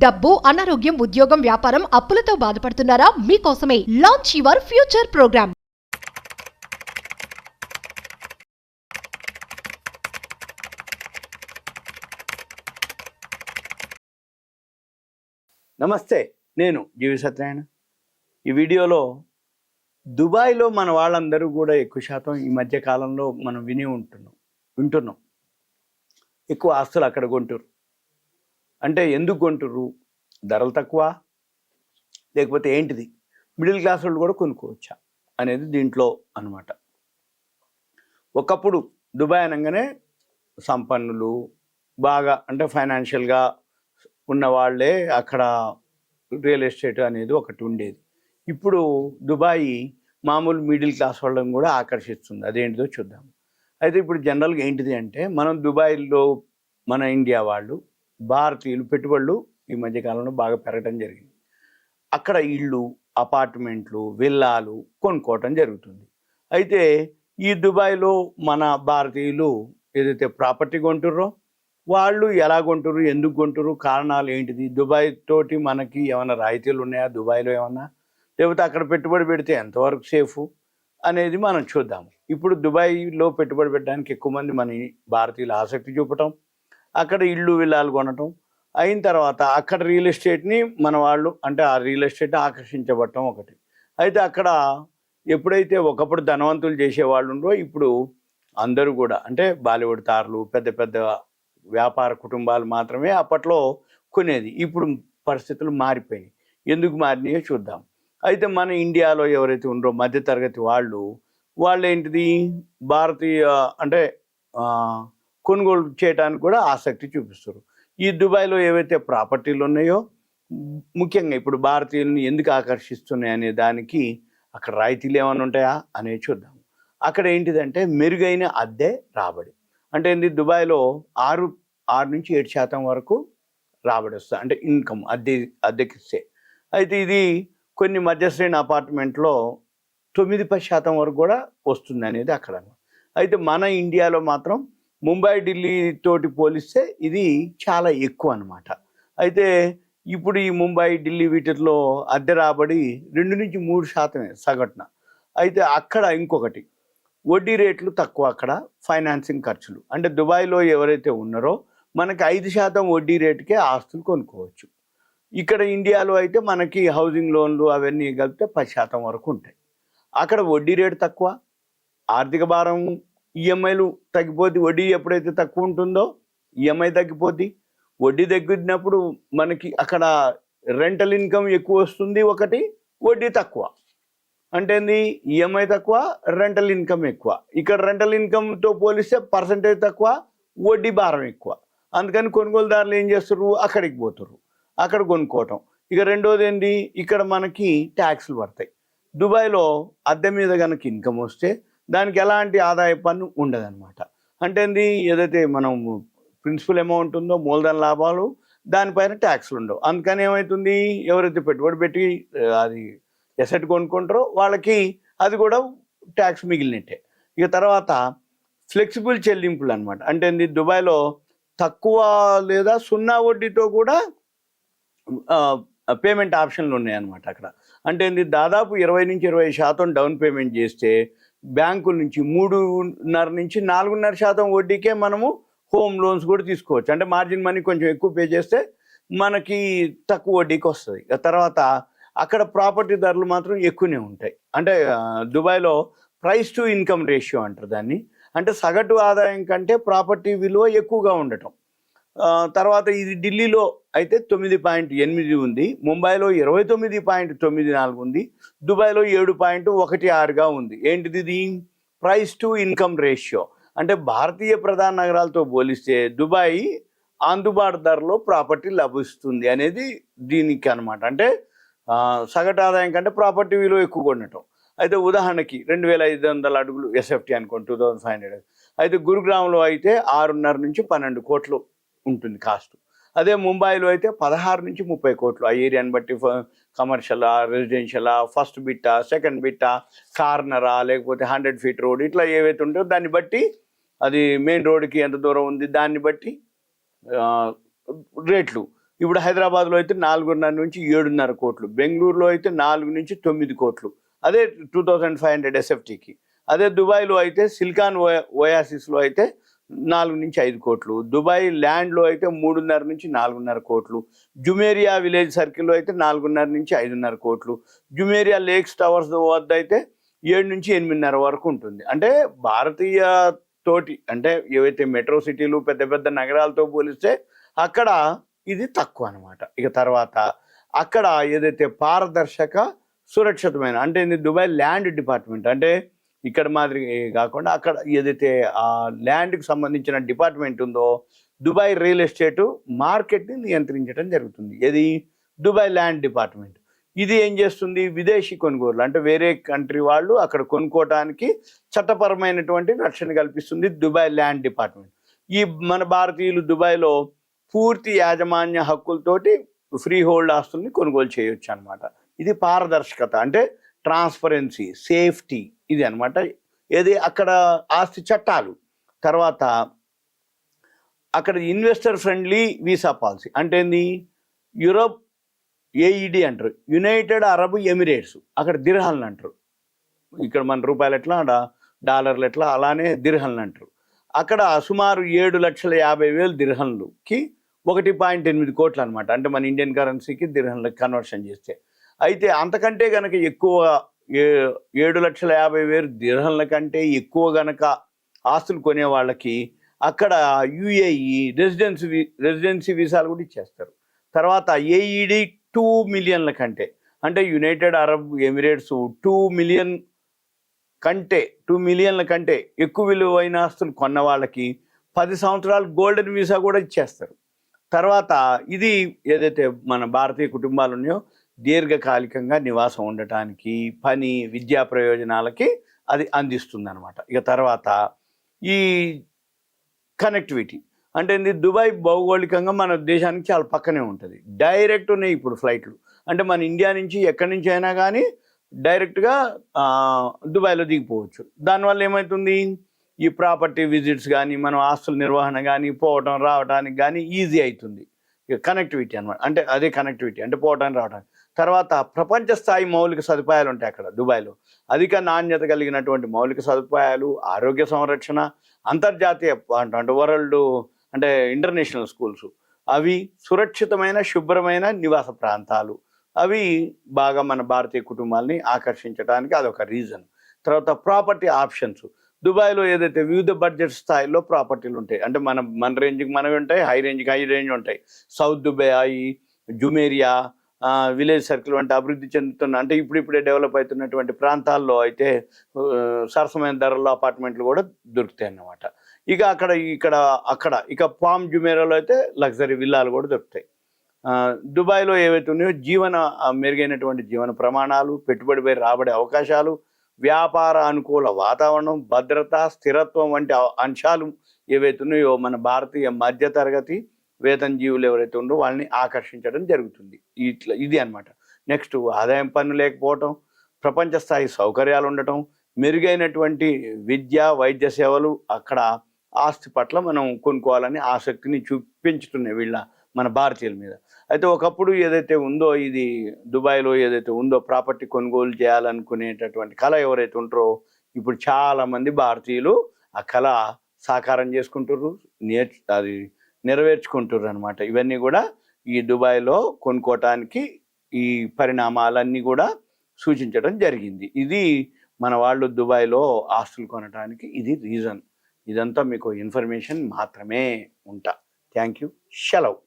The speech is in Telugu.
డబ్బు, అనారోగ్యం, ఉద్యోగం, వ్యాపారం, అప్పులతో బాధపడుతున్నారా? మీకోసమే లాంచ్ యువర్ ఫ్యూచర్ ప్రోగ్రామ్. నమస్తే, నేను జీవి సత్యనారాయణ. ఈ వీడియోలో దుబాయ్లో మన వాళ్ళందరూ కూడా ఎక్కువ శాతం ఈ మధ్య కాలంలో మనం వింటున్నాం ఎక్కువ ఆస్తులు అక్కడ కొంటారు. అంటే ఎందుకు కొంటారు? ధరలు తక్కువ, లేకపోతే ఏంటిది? మిడిల్ క్లాస్ వాళ్ళు కూడా కొనుక్కోవచ్చా అనేది దీంట్లో అన్నమాట. ఒకప్పుడు దుబాయ్ అనగానే సంపన్నులు, బాగా అంటే ఫైనాన్షియల్గా ఉన్న వాళ్ళే అక్కడ రియల్ ఎస్టేట్ అనేది ఒకటి ఉండేది. ఇప్పుడు దుబాయ్ మామూలు మిడిల్ క్లాస్ వాళ్ళని కూడా ఆకర్షిస్తుంది. అదేంటిదో చూద్దాం. అయితే ఇప్పుడు జనరల్గా ఏంటిది అంటే, మనం దుబాయ్లో మన ఇండియా వాళ్ళు, భారతీయులు పెట్టుబడులు ఈ మధ్యకాలంలో బాగా పెరగడం జరిగింది. అక్కడ ఇళ్ళు, అపార్ట్మెంట్లు, విల్లాలు కొనుక్కోవటం జరుగుతుంది. అయితే ఈ దుబాయ్లో మన భారతీయులు ఏదైతే ప్రాపర్టీ కొంటుర్రో వాళ్ళు ఎలా కొంటుర్రు, ఎందుకు కొంటుర్రు, కారణాలు ఏంటిది, దుబాయ్ తోటి మనకి ఏమైనా రాయితీలు ఉన్నాయా దుబాయ్లో ఏమన్నా, లేకపోతే అక్కడ పెట్టుబడి పెడితే ఎంతవరకు సేఫ్ అనేది మనం చూద్దాము. ఇప్పుడు దుబాయ్లో పెట్టుబడి పెట్టడానికి ఎక్కువ మంది మన భారతీయులు ఆసక్తి చూపటం, అక్కడ ఇళ్ళు విల్లాలు కొనటం, అయిన తర్వాత అక్కడ రియల్ ఎస్టేట్ని మన వాళ్ళు అంటే ఆ రియల్ ఎస్టేట్ ఆకర్షించబడటం ఒకటి. అయితే అక్కడ ఎప్పుడైతే ఒకప్పుడు ధనవంతులు చేసేవాళ్ళు ఉండో, ఇప్పుడు అందరూ కూడా అంటే బాలీవుడ్ తారలు, పెద్ద పెద్ద వ్యాపార కుటుంబాలు మాత్రమే అప్పట్లో కొనేది. ఇప్పుడు పరిస్థితులు మారిపోయినాయి. ఎందుకు మారినాయో చూద్దాం. అయితే మన ఇండియాలో ఎవరైతే ఉండరో మధ్యతరగతి వాళ్ళు ఏంటిది, భారతీయ అంటే కొనుగోలు చేయడానికి కూడా ఆసక్తి చూపిస్తారు. ఈ దుబాయ్లో ఏవైతే ప్రాపర్టీలు ఉన్నాయో, ముఖ్యంగా ఇప్పుడు భారతీయులను ఎందుకు ఆకర్షిస్తున్నాయి అనే దానికి అక్కడ రాయితీలు ఏమైనా ఉంటాయా అనేది చూద్దాం. అక్కడ ఏంటిదంటే మెరుగైన అద్దె రాబడి. అంటే ఏంటి, దుబాయ్లో 6-7% వరకు రాబడి వస్తుంది, అంటే ఇన్కమ్ అద్దెకిస్తే. అయితే ఇది కొన్ని మధ్యశ్రేణి అపార్ట్మెంట్లో 9-10% వరకు కూడా వస్తుంది అనేది అక్కడ. అయితే మన ఇండియాలో మాత్రం ముంబై, ఢిల్లీ తోటి పోలిస్తే ఇది చాలా ఎక్కువ అన్నమాట. అయితే ఇప్పుడు ఈ ముంబై, ఢిల్లీ వీటిలో అద్దె రాబడి 2-3% సగటున. అయితే అక్కడ ఇంకొకటి, వడ్డీ రేట్లు తక్కువ, అక్కడ ఫైనాన్సింగ్ ఖర్చులు. అంటే దుబాయ్లో ఎవరైతే ఉన్నారో మనకి 5% వడ్డీ రేటుకే ఆస్తులు కొనుక్కోవచ్చు. ఇక్కడ ఇండియాలో అయితే మనకి హౌసింగ్ లోన్లు అవన్నీ కలిపితే 10% వరకు ఉంటాయి. అక్కడ వడ్డీ రేటు తక్కువ, ఆర్థిక భారం, ఈఎంఐలు తగ్గిపోద్ది. వడ్డీ ఎప్పుడైతే తక్కువ ఉంటుందో ఈఎంఐ తగ్గిపోద్ది. వడ్డీ తగ్గినప్పుడు మనకి అక్కడ రెంటల్ ఇన్కమ్ ఎక్కువ వస్తుంది, ఒకటి వడ్డీ తక్కువ. అంటే ఈఎంఐ తక్కువ, రెంటల్ ఇన్కమ్ ఎక్కువ. ఇక్కడ రెంటల్ ఇన్కమ్తో పోలిస్తే పర్సంటేజ్ తక్కువ, వడ్డీ భారం ఎక్కువ. అందుకని కొనుగోలుదారులు ఏం చేస్తారు, అక్కడికి పోతారు, అక్కడ కొనుక్కోవటం. ఇక రెండోది ఏంటి, ఇక్కడ మనకి ట్యాక్స్లు పడతాయి. దుబాయ్లో అద్దె మీద కనుక ఇన్కమ్ వస్తే దానికి ఎలాంటి ఆదాయ పన్ను ఉండదన్నమాట. అంటే ఏదైతే మనం ప్రిన్సిపల్ అమౌంట్ ఉందో, మూలధన లాభాలు, దానిపైన ట్యాక్స్లు ఉండవు. అందుకని ఏమవుతుంది, ఎవరైతే పెట్టుబడి పెట్టి అది ఎసెట్ కొనుక్కుంటారో వాళ్ళకి అది కూడా ట్యాక్స్ మిగిలినట్టే. ఇక తర్వాత ఫ్లెక్సిబుల్ చెల్లింపులు అనమాట. అంటే దుబాయ్లో తక్కువ లేదా 0 వడ్డీతో కూడా పేమెంట్ ఆప్షన్లు ఉన్నాయన్నమాట అక్కడ. అంటే దాదాపు 20-20% డౌన్ పేమెంట్ చేస్తే బ్యాంకుల నుంచి 3.5-4.5% వడ్డీకే మనము హోమ్ లోన్స్ కూడా తీసుకోవచ్చు. అంటే మార్జిన్ మనీ కొంచెం ఎక్కువ పే చేస్తే మనకి తక్కువ వడ్డీకి వస్తుంది. తర్వాత అక్కడ ప్రాపర్టీ ధరలు మాత్రం ఎక్కువనే ఉంటాయి. అంటే దుబాయ్లో ప్రైస్ టు ఇన్కమ్ రేషియో అంటారు దాన్ని. అంటే సగటు ఆదాయం కంటే ప్రాపర్టీ విలువ ఎక్కువగా ఉండటం. తర్వాత ఇది ఢిల్లీలో అయితే 9.8 ఉంది, ముంబైలో 29.94 ఉంది, దుబాయ్లో 7.16గా ఉంది. ఏంటిది ఇది? Price to income ratio. అంటే భారతీయ ప్రధాన నగరాలతో పోలిస్తే దుబాయ్ అందుబాటు ధరలో ప్రాపర్టీ లభిస్తుంది అనేది దీనికి అనమాట. అంటే సగటు ఆదాయం కంటే ప్రాపర్టీ విలువ ఎక్కువ ఉండటం. అయితే ఉదాహరణకి 2,500 అడుగులు ఎస్ఎఫ్టీ అనుకోండి, 2,500. అయితే గురుగ్రామ్లో అయితే 6.5-12 కోట్లు ఉంటుంది కాస్ట్. అదే ముంబైలో అయితే 16-30 కోట్లు. ఆ ఏరియాని బట్టి కమర్షియలా, రెసిడెన్షియలా, ఫస్ట్ బిట్టా, సెకండ్ బిట్టా, కార్నరా, లేకపోతే 100 ఫీట్ రోడ్, ఇట్లా ఏవైతే ఉంటాయో దాన్ని బట్టి, అది మెయిన్ రోడ్కి ఎంత దూరం ఉంది దాన్ని బట్టి రేట్లు. ఇప్పుడు హైదరాబాద్లో అయితే 4.5 నుంచి 7.5 కోట్లు, బెంగళూరులో అయితే 4 నుంచి 9 కోట్లు, అదే 2500 ఎస్ఎఫ్టీకి. అదే దుబాయ్లో అయితే సిలికాన్ ఓయాసిస్లో అయితే 4 నుంచి 5 కోట్లు, దుబాయ్ ల్యాండ్లో అయితే 3.5 నుంచి 4.5 కోట్లు, జుమేరియా విలేజ్ సర్కిల్లో అయితే 4.5 నుంచి 5.5 కోట్లు, జుమేరియా లేక్స్ టవర్స్ వద్ద అయితే 7 నుంచి 8.5 వరకు ఉంటుంది. అంటే భారతీయ తోటి అంటే ఏవైతే మెట్రో సిటీలు పెద్ద పెద్ద నగరాలతో పోలిస్తే అక్కడ ఇది తక్కువ అనమాట. ఇక తర్వాత అక్కడ ఏదైతే పారదర్శక సురక్షితమైన అంటే ఇది దుబాయ్ ల్యాండ్ డిపార్ట్మెంట్, అంటే ఇక్కడ మాదిరి కాకుండా అక్కడ ఏదైతే ఆ ల్యాండ్కి సంబంధించిన డిపార్ట్మెంట్ ఉందో దుబాయ్ రియల్ ఎస్టేట్ మార్కెట్ని నియంత్రించడం జరుగుతుంది. ఇది దుబాయ్ ల్యాండ్ డిపార్ట్మెంట్. ఇది ఏం చేస్తుంది, విదేశీ కొనుగోలు అంటే వేరే కంట్రీ వాళ్ళు అక్కడ కొనుక్కోవడానికి చట్టపరమైనటువంటి రక్షణ కల్పిస్తుంది దుబాయ్ ల్యాండ్ డిపార్ట్మెంట్. ఈ మన భారతీయులు దుబాయ్లో పూర్తి యాజమాన్య హక్కులతోటి ఫ్రీ హోల్డ్ ఆస్తుల్ని కొనుగోలు చేయొచ్చు అనమాట. ఇది పారదర్శకత అంటే ట్రాన్స్పరెన్సీ, సేఫ్టీ, ఇది అనమాట. ఏది అక్కడ ఆస్తి చట్టాలు. తర్వాత అక్కడ ఇన్వెస్టర్ ఫ్రెండ్లీ వీసా పాలసీ అంటే ఏంది, యూరోప్ ఏఈడి అంటారు, యునైటెడ్ అరబ్ ఎమిరేట్స్, అక్కడ దిర్హాలను అంటారు. ఇక్కడ మన రూపాయలు ఎట్లా డాలర్లు ఎట్లా అలానే దిర్హాలను అంటారు. అక్కడ సుమారు 7,50,000 దిర్హంలుకి 1.8 కోట్లు అనమాట. అంటే మన ఇండియన్ కరెన్సీకి దిర్హంలకు కన్వర్షన్ చేస్తే. అయితే అంతకంటే కనుక ఎక్కువ 7,50,000 దిర్హంల కంటే ఎక్కువ గనక ఆస్తులు కొనే వాళ్ళకి అక్కడ యుఏఈ రెసిడెన్సీ వీసాలు కూడా ఇచ్చేస్తారు. తర్వాత ఏఈడి 2 మిలియన్ల కంటే అంటే యునైటెడ్ అరబ్ ఎమిరేట్స్ 2 మిలియన్ల కంటే ఎక్కువ విలువైన ఆస్తులు కొన్న వాళ్ళకి 10 సంవత్సరాలు గోల్డెన్ వీసా కూడా ఇచ్చేస్తారు. తర్వాత ఇది ఏదైతే మన భారతీయ కుటుంబాలు ఉన్నాయో దీర్ఘకాలికంగా నివాసం ఉండటానికి, పని, విద్యా ప్రయోజనాలకి అది అందిస్తుంది అనమాట. ఇక తర్వాత ఈ కనెక్టివిటీ అంటే దుబాయ్ భౌగోళికంగా మన దేశానికి చాలా పక్కనే ఉంటుంది. డైరెక్ట్ ఉన్నాయి ఇప్పుడు ఫ్లైట్లు. అంటే మన ఇండియా నుంచి ఎక్కడి నుంచి అయినా కానీ డైరెక్ట్గా దుబాయ్లో దిగిపోవచ్చు. దానివల్ల ఏమవుతుంది, ఈ ప్రాపర్టీ విజిట్స్ కానీ మనం ఆస్తుల నిర్వహణ కానీ పోవటం రావడానికి కానీ ఈజీ అవుతుంది. ఇక కనెక్టివిటీ అనమాట. అంటే అదే కనెక్టివిటీ అంటే పోవటానికి రావడానికి. తర్వాత ప్రపంచ స్థాయి మౌలిక సదుపాయాలు ఉంటాయి అక్కడ దుబాయ్లో. అధిక నాణ్యత కలిగినటువంటి మౌలిక సదుపాయాలు, ఆరోగ్య సంరక్షణ, అంతర్జాతీయ అంటే వరల్డ్ అంటే ఇంటర్నేషనల్ స్కూల్స్, అవి సురక్షితమైన శుభ్రమైన నివాస ప్రాంతాలు, అవి బాగా మన భారతీయ కుటుంబాలని ఆకర్షించడానికి అదొక రీజన్. తర్వాత ప్రాపర్టీ ఆప్షన్స్. దుబాయ్లో ఏదైతే వివిధ బడ్జెట్ స్థాయిలో ప్రాపర్టీలు ఉంటాయి. అంటే మన రేంజ్కి మనవి ఉంటాయి, హై రేంజ్ ఉంటాయి. సౌత్ దుబాయ్, జుమేరియా, విలేజ్ సర్కిల్ వంటి అభివృద్ధి చెందుతున్న అంటే ఇప్పుడిప్పుడే డెవలప్ అవుతున్నటువంటి ప్రాంతాల్లో అయితే సరసమైన ధరల్లో అపార్ట్మెంట్లు కూడా దొరుకుతాయి అన్నమాట. ఇక ఇక పామ్ జుమేరాలో అయితే లగ్జరీ విల్లాలు కూడా దొరుకుతాయి. దుబాయ్లో ఏవైతే ఉన్నాయో మెరుగైనటువంటి జీవన ప్రమాణాలు, పెట్టుబడిపై రాబడే అవకాశాలు, వ్యాపార అనుకూల వాతావరణం, భద్రత, స్థిరత్వం వంటి అంశాలు ఏవైతే ఉన్నాయో మన భారతీయ మధ్యతరగతి వేతన జీవులు ఎవరైతే ఉండో వాళ్ళని ఆకర్షించడం జరుగుతుంది. ఇది అనమాట. నెక్స్ట్ ఆదాయం పన్ను లేకపోవటం, ప్రపంచ స్థాయి సౌకర్యాలు ఉండటం, మెరుగైనటువంటి విద్య, వైద్య సేవలు, అక్కడ ఆస్తి పట్ల మనం కొనుక్కోవాలని ఆసక్తిని చూపించుతున్నాయి మన భారతీయుల మీద. అయితే ఒకప్పుడు ఏదైతే ఉందో ఇది దుబాయ్లో ఏదైతే ఉందో ప్రాపర్టీ కొనుగోలు చేయాలనుకునేటటువంటి కళ ఎవరైతే ఉంటారో ఇప్పుడు చాలామంది భారతీయులు ఆ కళ సాకారం చేసుకుంటారు, అది నెరవేర్చుకుంటారు అనమాట. ఇవన్నీ కూడా ఈ దుబాయ్లో కొనుక్కోవటానికి ఈ పరిణామాలన్నీ కూడా సూచించడం జరిగింది. ఇది మన వాళ్ళు దుబాయ్లో ఆస్తులు కొనడానికి ఇది రీజన్. ఇదంతా మీకు ఇన్ఫర్మేషన్ మాత్రమే ఉంటా. Thank you. సెలవు.